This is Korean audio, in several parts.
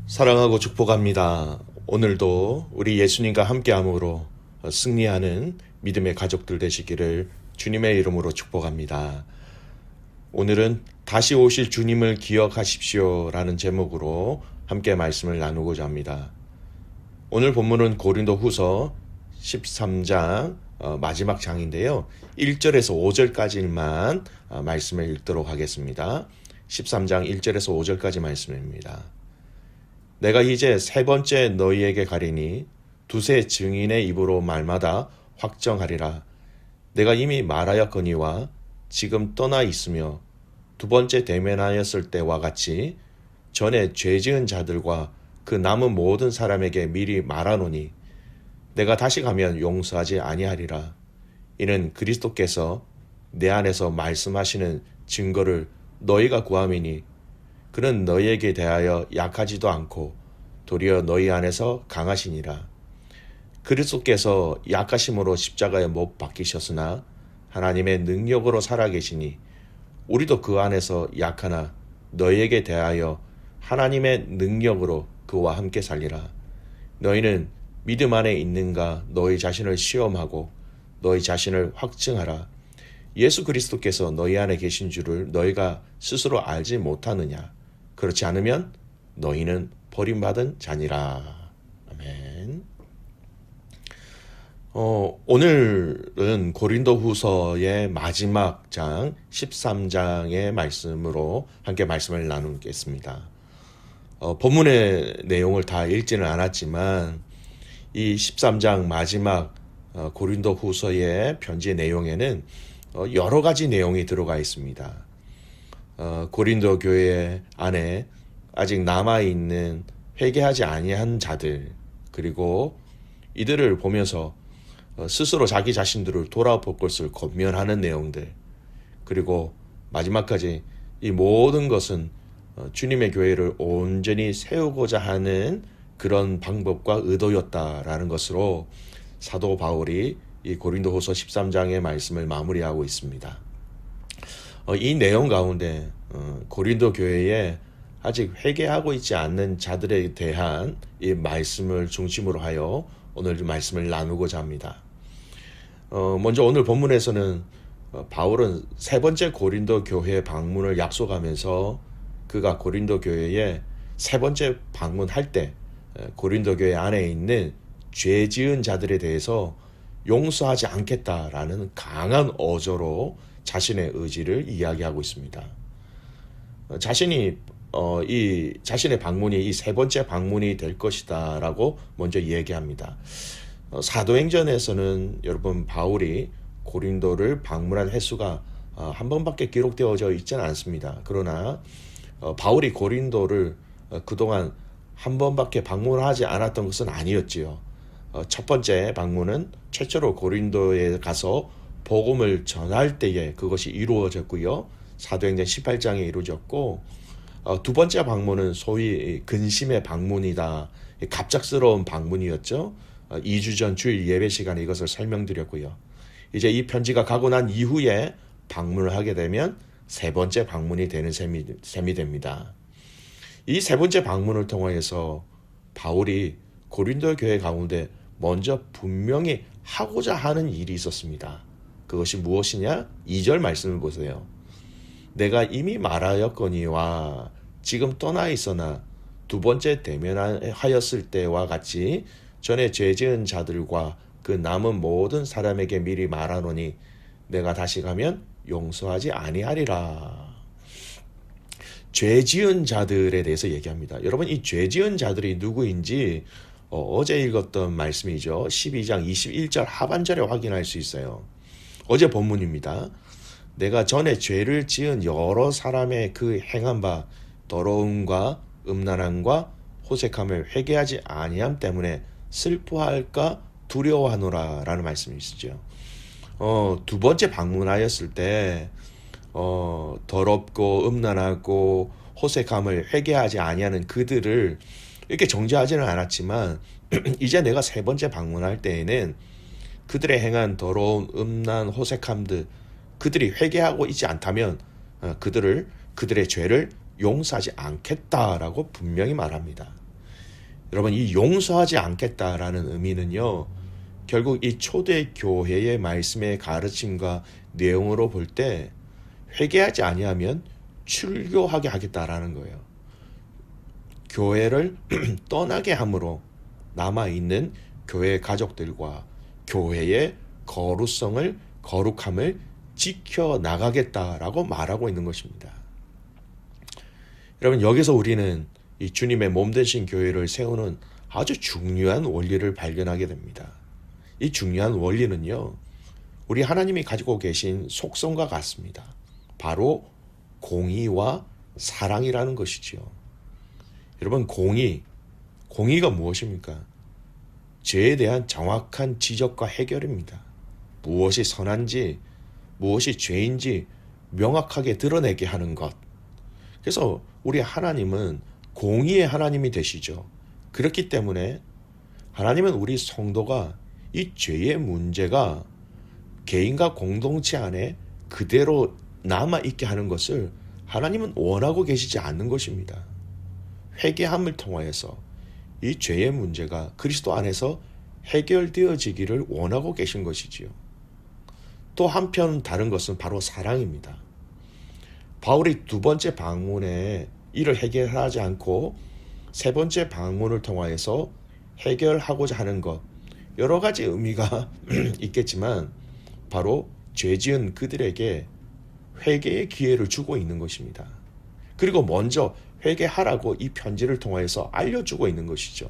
사랑하고 축복합니다. 오늘도 우리 예수님과 함께함으로 승리하는 믿음의 가족들 되시기를 주님의 이름으로 축복합니다. 오늘은 다시 오실 주님을 기억하십시오 라는 제목으로 함께 말씀을 나누고자 합니다. 오늘 본문은 고린도 후서 13장 마지막 장인데요. 1절에서 5절까지만 말씀을 읽도록 하겠습니다. 13장 1절에서 5절까지 말씀입니다. 내가 이제 세 번째 너희에게 가리니 두세 증인의 입으로 말마다 확정하리라. 내가 이미 말하였거니와 지금 떠나 있으며 두 번째 대면하였을 때와 같이 전에 죄 지은 자들과 그 남은 모든 사람에게 미리 말하노니 내가 다시 가면 용서하지 아니하리라. 이는 그리스도께서 내 안에서 말씀하시는 증거를 너희가 구함이니 그는 너희에게 대하여 약하지도 않고 도리어 너희 안에서 강하시니라. 그리스도께서 약하심으로 십자가에 못 박히셨으나 하나님의 능력으로 살아계시니 우리도 그 안에서 약하나 너희에게 대하여 하나님의 능력으로 그와 함께 살리라. 너희는 믿음 안에 있는가 너희 자신을 시험하고 너희 자신을 확증하라. 예수 그리스도께서 너희 안에 계신 줄을 너희가 스스로 알지 못하느냐. 그렇지 않으면 너희는 버림받은 자니라. 아멘. 오늘은 고린도 후서의 마지막 장 13장의 말씀으로 함께 말씀을 나누겠습니다. 본문의 내용을 다 읽지는 않았지만 이 13장 마지막 고린도 후서의 편지의 내용에는 여러 가지 내용이 들어가 있습니다. 고린도 교회 안에 아직 남아있는 회개하지 아니한 자들, 그리고 이들을 보면서 스스로 자기 자신들을 돌아볼 것을 권면하는 내용들, 그리고 마지막까지 이 모든 것은 주님의 교회를 온전히 세우고자 하는 그런 방법과 의도였다라는 것으로 사도 바울이 이 고린도후서 13장의 말씀을 마무리하고 있습니다. 이 내용 가운데 고린도 교회에 아직 회개하고 있지 않는 자들에 대한 이 말씀을 중심으로 하여 오늘 말씀을 나누고자 합니다. 먼저 오늘 본문에서는 바울은 세 번째 고린도 교회 방문을 약속하면서 그가 고린도 교회에 세 번째 방문할 때 고린도 교회 안에 있는 죄 지은 자들에 대해서 용서하지 않겠다라는 강한 어조로 자신의 의지를 이야기하고 있습니다. 자신의 방문이 이 세 번째 방문이 될 것이다라고 먼저 얘기합니다. 사도행전에서는 여러분 바울이 고린도를 방문한 횟수가 한 번밖에 기록되어져 있지는 않습니다. 그러나 바울이 고린도를 그동안 한 번밖에 방문하지 않았던 것은 아니었지요. 첫 번째 방문은 최초로 고린도에 가서 복음을 전할 때에 그것이 이루어졌고요. 사도행전 18장에 이루어졌고, 두 번째 방문은 소위 근심의 방문이다. 갑작스러운 방문이었죠. 2주 전 주일 예배 시간에 이것을 설명드렸고요. 이제 이 편지가 가고 난 이후에 방문을 하게 되면 세 번째 방문이 되는 셈이 됩니다. 이 세 번째 방문을 통해서 바울이 고린도 교회 가운데 먼저 분명히 하고자 하는 일이 있었습니다. 그것이 무엇이냐? 2절 말씀을 보세요. 내가 이미 말하였거니와 지금 떠나 있으나 두 번째 대면하였을 때와 같이 전에 죄 지은 자들과 그 남은 모든 사람에게 미리 말하노니 내가 다시 가면 용서하지 아니하리라. 죄 지은 자들에 대해서 얘기합니다. 여러분, 이 죄 지은 자들이 누구인지 어제 읽었던 말씀이죠. 12장 21절 하반절에 확인할 수 있어요. 어제 본문입니다. 내가 전에 죄를 지은 여러 사람의 그 행한 바 더러움과 음란함과 호색함을 회개하지 아니함 때문에 슬퍼할까 두려워하노라 라는 말씀이 있죠. 두 번째 방문하였을 때 더럽고 음란하고 호색함을 회개하지 아니하는 그들을 이렇게 정죄하지는 않았지만 이제 내가 세 번째 방문할 때에는 그들의 행한 더러운 음란 호색함들 그들이 회개하고 있지 않다면 그들의 죄를 용서하지 않겠다라고 분명히 말합니다. 여러분, 이 용서하지 않겠다라는 의미는요, 결국 이 초대 교회의 말씀의 가르침과 내용으로 볼 때 회개하지 아니하면 출교하게 하겠다라는 거예요. 교회를 떠나게 함으로 남아있는 교회 가족들과 교회의 거룩함을 지켜나가겠다라고 말하고 있는 것입니다. 여러분, 여기서 우리는 이 주님의 몸 되신 교회를 세우는 아주 중요한 원리를 발견하게 됩니다. 이 중요한 원리는요, 우리 하나님이 가지고 계신 속성과 같습니다. 바로 공의와 사랑이라는 것이지요. 여러분, 공의가 무엇입니까? 죄에 대한 정확한 지적과 해결입니다. 무엇이 선한지, 무엇이 죄인지 명확하게 드러내게 하는 것. 그래서 우리 하나님은 공의의 하나님이 되시죠. 그렇기 때문에 하나님은 우리 성도가 이 죄의 문제가 개인과 공동체 안에 그대로 남아있게 하는 것을 하나님은 원하고 계시지 않는 것입니다. 회개함을 통하여서 이 죄의 문제가 그리스도 안에서 해결되어지기를 원하고 계신 것이지요. 또 한편 다른 것은 바로 사랑입니다. 바울이 두 번째 방문에 이를 해결하지 않고 세 번째 방문을 통하여서 해결하고자 하는 것, 여러 가지 의미가 있겠지만 바로 죄지은 그들에게 회개의 기회를 주고 있는 것입니다. 그리고 먼저 회개하라고 이 편지를 통하여서 알려주고 있는 것이죠.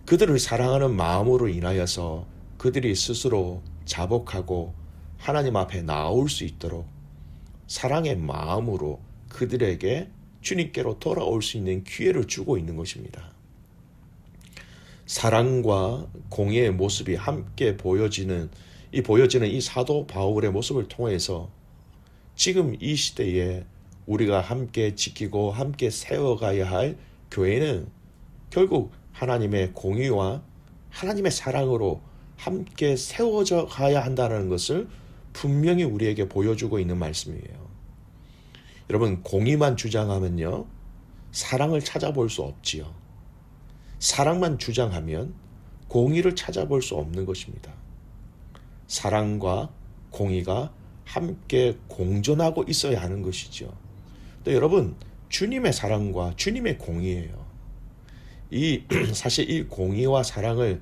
그들을 사랑하는 마음으로 인하여서 그들이 스스로 자복하고 하나님 앞에 나올 수 있도록 사랑의 마음으로 그들에게 주님께로 돌아올 수 있는 기회를 주고 있는 것입니다. 사랑과 공의의 모습이 함께 보여지는 이 사도 바울의 모습을 통해서 지금 이 시대에 우리가 함께 지키고 함께 세워가야 할 교회는 결국 하나님의 공의와 하나님의 사랑으로 함께 세워져 가야 한다는 것을 분명히 우리에게 보여주고 있는 말씀이에요. 여러분, 공의만 주장하면요, 사랑을 찾아볼 수 없지요. 사랑만 주장하면 공의를 찾아볼 수 없는 것입니다. 사랑과 공의가 함께 공존하고 있어야 하는 것이죠. 또 여러분, 주님의 사랑과 주님의 공의예요. 사실 이 공의와 사랑을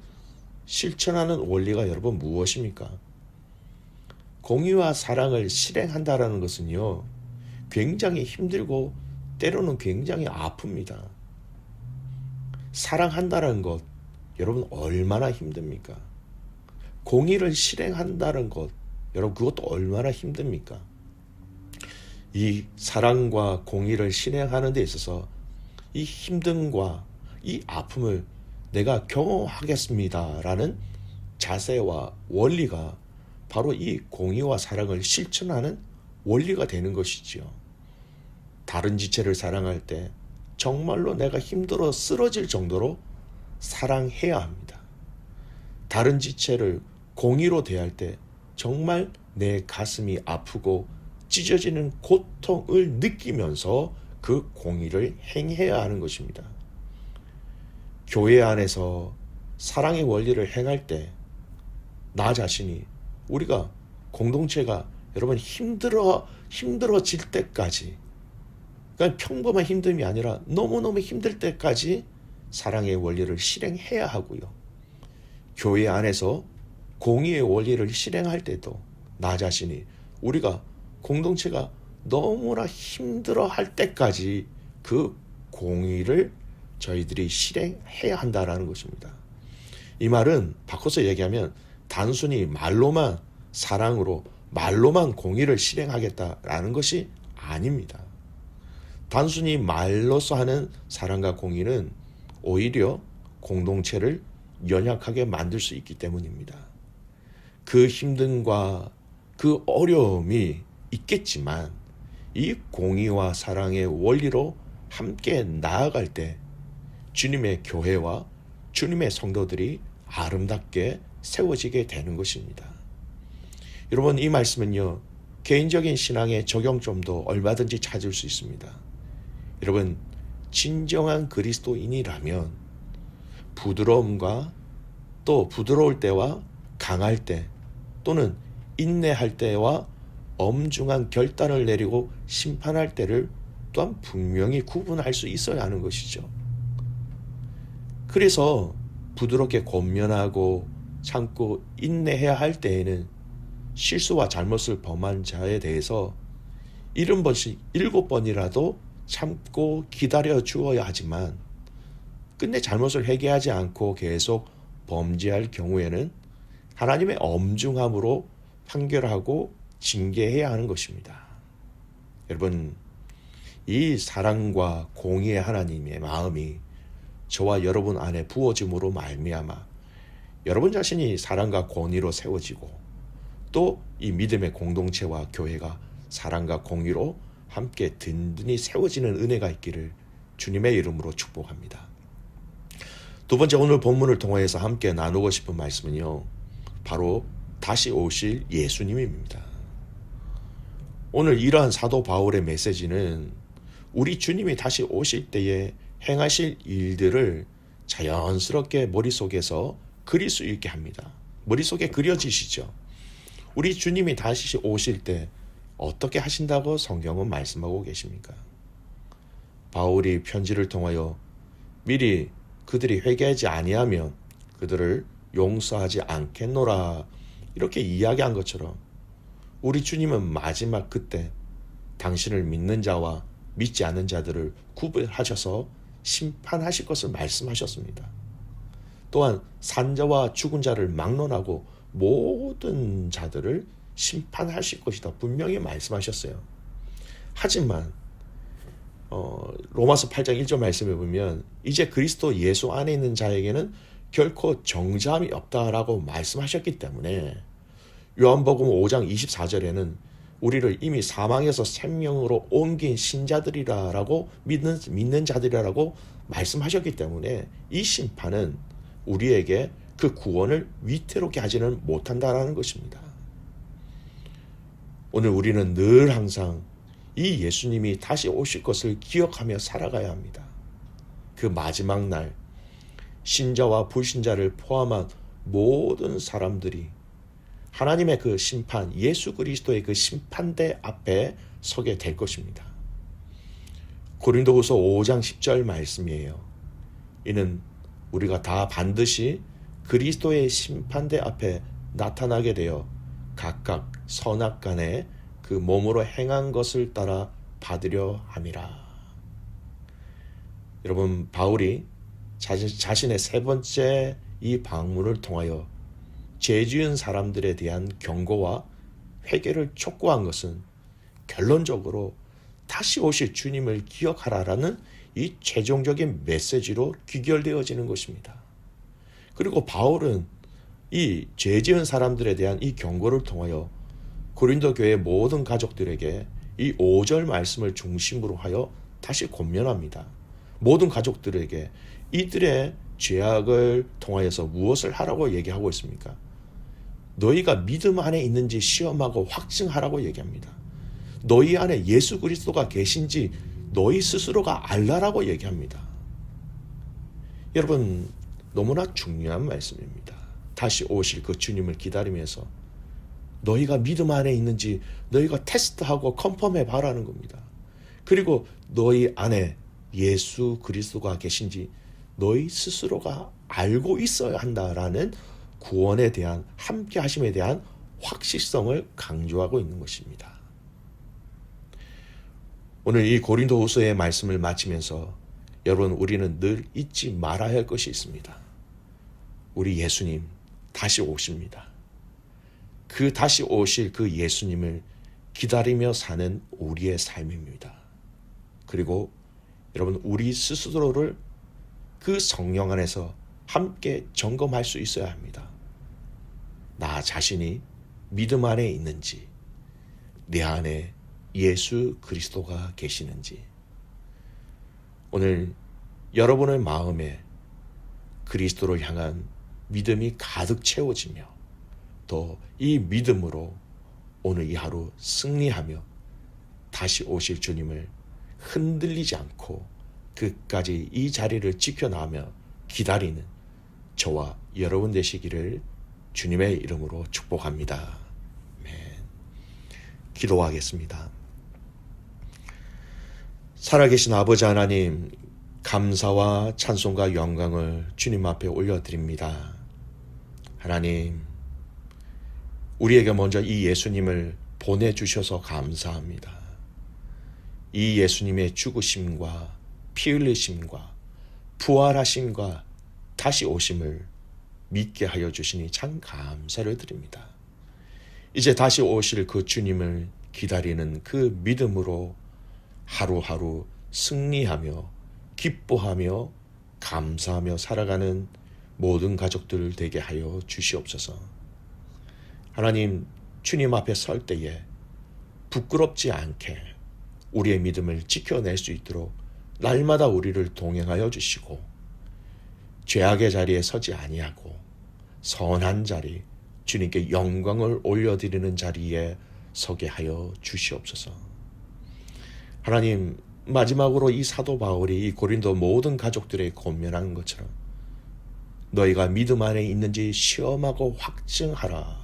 실천하는 원리가 여러분 무엇입니까? 공의와 사랑을 실행한다라는 것은요, 굉장히 힘들고 때로는 굉장히 아픕니다. 사랑한다는 것, 여러분 얼마나 힘듭니까? 공의를 실행한다는 것, 여러분 그것도 얼마나 힘듭니까? 이 사랑과 공의를 실행하는 데 있어서 이 힘듦과 이 아픔을 내가 경험하겠습니다라는 자세와 원리가 바로 이 공의와 사랑을 실천하는 원리가 되는 것이지요. 다른 지체를 사랑할 때 정말로 내가 힘들어 쓰러질 정도로 사랑해야 합니다. 다른 지체를 공의로 대할 때 정말 내 가슴이 아프고 찢어지는 고통을 느끼면서 그 공의를 행해야 하는 것입니다. 교회 안에서 사랑의 원리를 행할 때 나 자신이, 우리가 공동체가 여러분 힘들어질 때까지, 그러니까 평범한 힘듦이 아니라 너무너무 힘들 때까지 사랑의 원리를 실행해야 하고요. 교회 안에서 공의의 원리를 실행할 때도 나 자신이, 우리가 공동체가 너무나 힘들어할 때까지 그 공의를 저희들이 실행해야 한다라는 것입니다. 이 말은 바꿔서 얘기하면 단순히 말로만 사랑으로 말로만 공의를 실행하겠다라는 것이 아닙니다. 단순히 말로서 하는 사랑과 공의는 오히려 공동체를 연약하게 만들 수 있기 때문입니다. 그 힘듦과 그 어려움이 있겠지만 이 공의와 사랑의 원리로 함께 나아갈 때 주님의 교회와 주님의 성도들이 아름답게 세워지게 되는 것입니다. 여러분, 이 말씀은요, 개인적인 신앙의 적용점도 얼마든지 찾을 수 있습니다. 여러분, 진정한 그리스도인이라면 부드러움과 또 부드러울 때와 강할 때 또는 인내할 때와 엄중한 결단을 내리고 심판할 때를 또한 분명히 구분할 수 있어야 하는 것이죠. 그래서 부드럽게 권면하고 참고 인내해야 할 때에는 실수와 잘못을 범한 자에 대해서 70번씩 7번이라도 참고 기다려 주어야 하지만 끝내 잘못을 회개하지 않고 계속 범죄할 경우에는 하나님의 엄중함으로 판결하고 징계해야 하는 것입니다. 여러분, 이 사랑과 공의의 하나님의 마음이 저와 여러분 안에 부어짐으로 말미암아 여러분 자신이 사랑과 공의로 세워지고 또 이 믿음의 공동체와 교회가 사랑과 공의로 함께 든든히 세워지는 은혜가 있기를 주님의 이름으로 축복합니다. 두 번째, 오늘 본문을 통해서 함께 나누고 싶은 말씀은요, 바로 다시 오실 예수님입니다. 오늘 이러한 사도 바울의 메시지는 우리 주님이 다시 오실 때에 행하실 일들을 자연스럽게 머릿속에서 그릴 수 있게 합니다. 머릿속에 그려지시죠. 우리 주님이 다시 오실 때 어떻게 하신다고 성경은 말씀하고 계십니까? 바울이 편지를 통하여 미리 그들이 회개하지 아니하면 그들을 용서하지 않겠노라 이렇게 이야기한 것처럼 우리 주님은 마지막 그때 당신을 믿는 자와 믿지 않는 자들을 구별하셔서 심판하실 것을 말씀하셨습니다. 또한 산자와 죽은 자를 막론하고 모든 자들을 심판하실 것이다 분명히 말씀하셨어요. 하지만 로마서 8장 1절 말씀에 보면 이제 그리스도 예수 안에 있는 자에게는 결코 정죄함이 없다라고 말씀하셨기 때문에 요한복음 5장 24절에는 우리를 이미 사망에서 생명으로 옮긴 신자들이라고 믿는 자들이라고 말씀하셨기 때문에 이 심판은 우리에게 그 구원을 위태롭게 하지는 못한다라는 것입니다. 오늘 우리는 늘 항상 이 예수님이 다시 오실 것을 기억하며 살아가야 합니다. 그 마지막 날 신자와 불신자를 포함한 모든 사람들이 하나님의 그 심판, 예수 그리스도의 그 심판대 앞에 서게 될 것입니다. 고린도후서 5장 10절 말씀이에요. 이는 우리가 다 반드시 그리스도의 심판대 앞에 나타나게 되어 각각 선악간에 그 몸으로 행한 것을 따라 받으려 함이라. 여러분, 바울이 자신의 세 번째 이 방문을 통하여 죄 지은 사람들에 대한 경고와 회개를 촉구한 것은 결론적으로 다시 오실 주님을 기억하라라는 이 최종적인 메시지로 귀결되어지는 것입니다. 그리고 바울은 이 죄 지은 사람들에 대한 이 경고를 통하여 고린도 교회 모든 가족들에게 이 5절 말씀을 중심으로 하여 다시 권면합니다. 모든 가족들에게 이들의 죄악을 통하여서 무엇을 하라고 얘기하고 있습니까? 너희가 믿음 안에 있는지 시험하고 확증하라고 얘기합니다. 너희 안에 예수 그리스도가 계신지 너희 스스로가 알라라고 얘기합니다. 여러분, 너무나 중요한 말씀입니다. 다시 오실 그 주님을 기다리면서 너희가 믿음 안에 있는지 너희가 테스트하고 컨펌해 봐라는 겁니다. 그리고 너희 안에 예수 그리스도가 계신지 너희 스스로가 알고 있어야 한다라는 구원에 대한 함께 하심에 대한 확실성을 강조하고 있는 것입니다. 오늘 이 고린도후서의 말씀을 마치면서 여러분, 우리는 늘 잊지 말아야 할 것이 있습니다. 우리 예수님 다시 오십니다. 그 다시 오실 그 예수님을 기다리며 사는 우리의 삶입니다. 그리고 여러분, 우리 스스로를 그 성령 안에서 함께 점검할 수 있어야 합니다. 나 자신이 믿음 안에 있는지, 내 안에 예수 그리스도가 계시는지, 오늘 여러분의 마음에 그리스도를 향한 믿음이 가득 채워지며 또 이 믿음으로 오늘 이 하루 승리하며 다시 오실 주님을 흔들리지 않고 끝까지 이 자리를 지켜나가며 기다리는 저와 여러분 되시기를 주님의 이름으로 축복합니다. 아멘. 기도하겠습니다. 살아계신 아버지 하나님, 감사와 찬송과 영광을 주님 앞에 올려드립니다. 하나님, 우리에게 먼저 이 예수님을 보내주셔서 감사합니다. 이 예수님의 죽으심과 피 흘리심과 부활하심과 다시 오심을 믿게 하여 주시니 참 감사를 드립니다. 이제 다시 오실 그 주님을 기다리는 그 믿음으로 하루하루 승리하며 기뻐하며 감사하며 살아가는 모든 가족들 되게 하여 주시옵소서. 하나님, 주님 앞에 설 때에 부끄럽지 않게 우리의 믿음을 지켜낼 수 있도록 날마다 우리를 동행하여 주시고, 죄악의 자리에 서지 아니하고 선한 자리, 주님께 영광을 올려드리는 자리에 서게 하여 주시옵소서. 하나님, 마지막으로 이 사도 바울이 이 고린도 모든 가족들에 권면하는 것처럼 너희가 믿음 안에 있는지 시험하고 확증하라.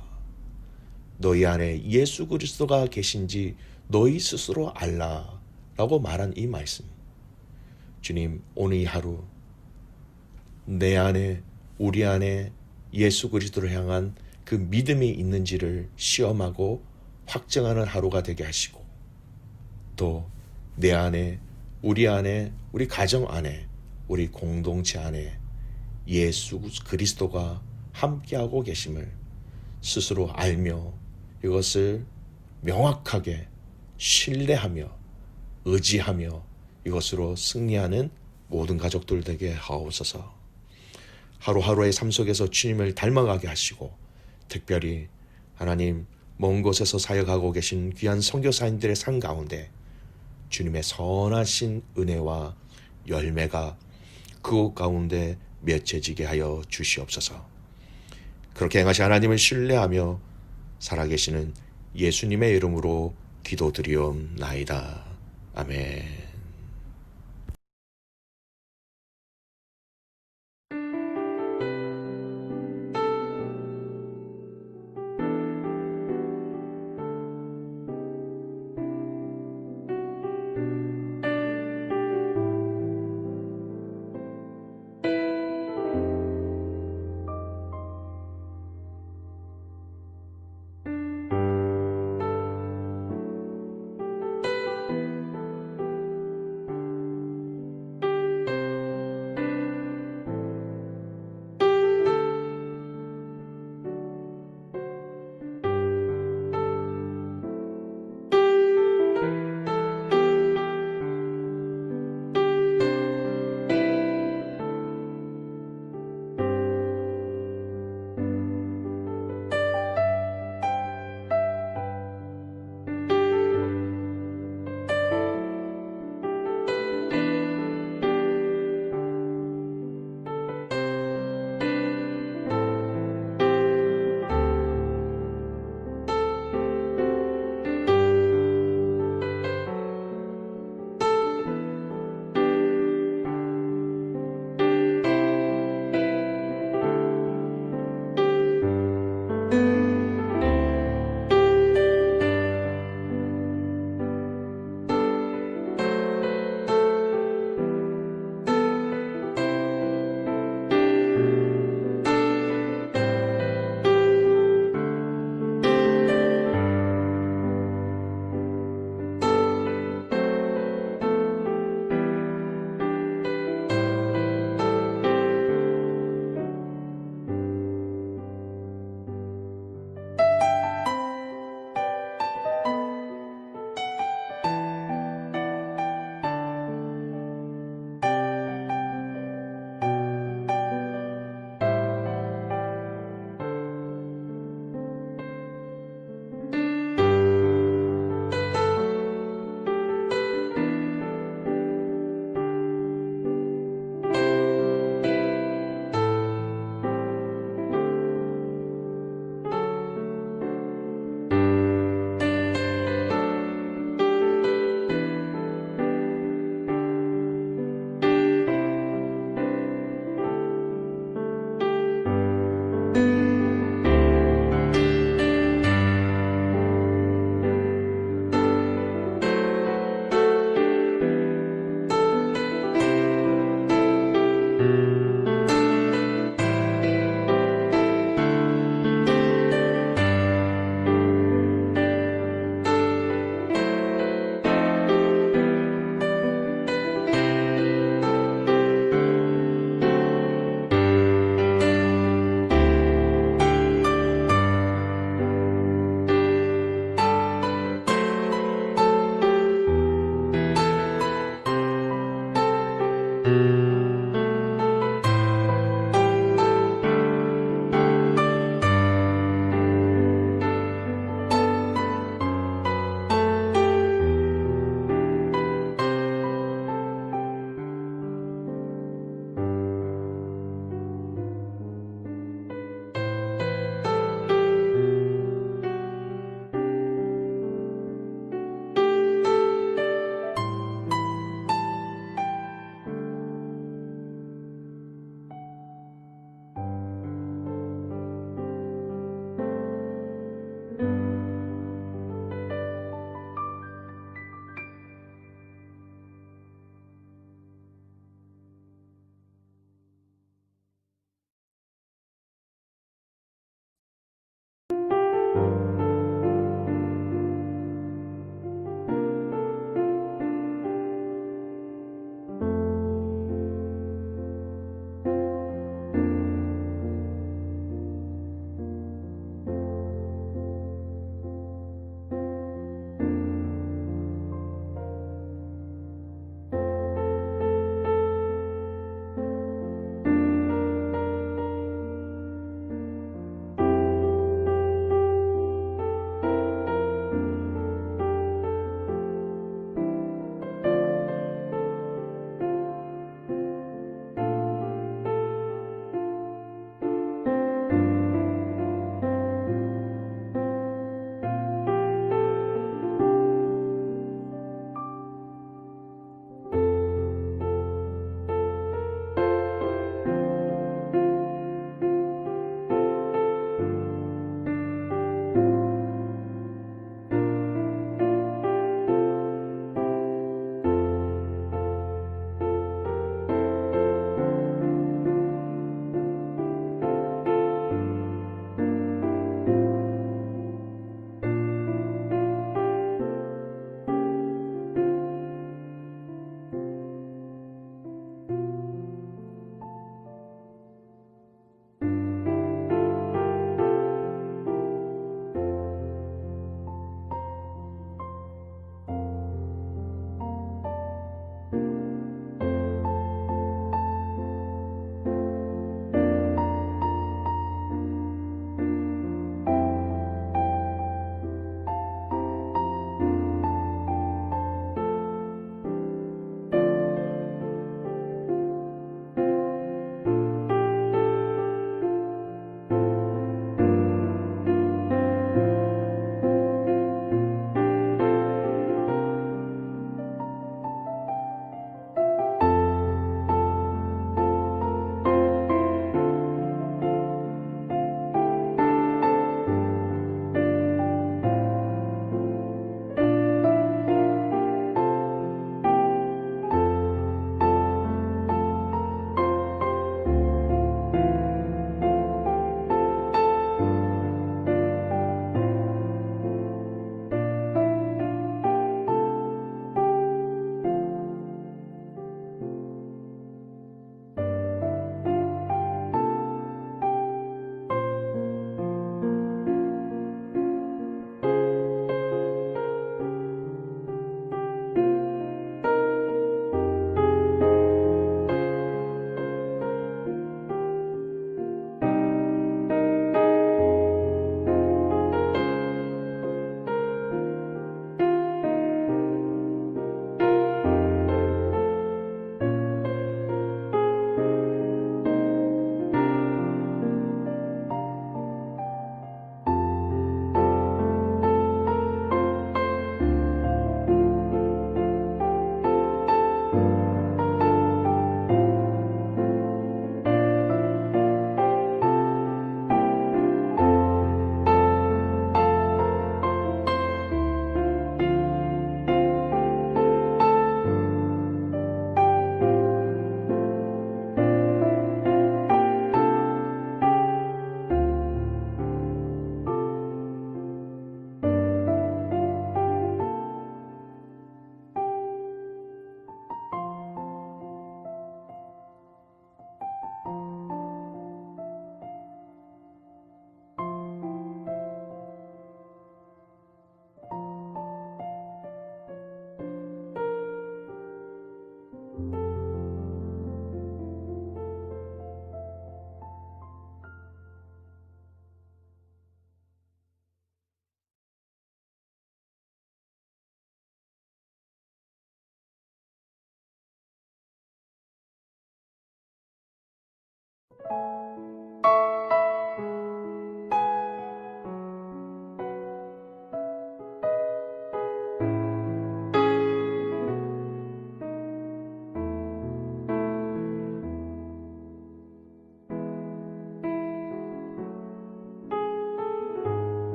너희 안에 예수 그리스도가 계신지 너희 스스로 알라. 라고 말한 이 말씀, 주님, 오늘 이 하루 내 안에, 우리 안에 예수 그리스도를 향한 그 믿음이 있는지를 시험하고 확증하는 하루가 되게 하시고, 또 내 안에, 우리 가정 안에, 우리 공동체 안에 예수 그리스도가 함께하고 계심을 스스로 알며 이것을 명확하게 신뢰하며 의지하며 이것으로 승리하는 모든 가족들 되게 하옵소서. 하루하루의 삶 속에서 주님을 닮아가게 하시고, 특별히 하나님 먼 곳에서 사역하고 계신 귀한 선교사님들의 삶 가운데 주님의 선하신 은혜와 열매가 그곳 가운데 맺혀지게 하여 주시옵소서. 그렇게 행하신 하나님을 신뢰하며 살아계시는 예수님의 이름으로 기도드리옵나이다. 아멘.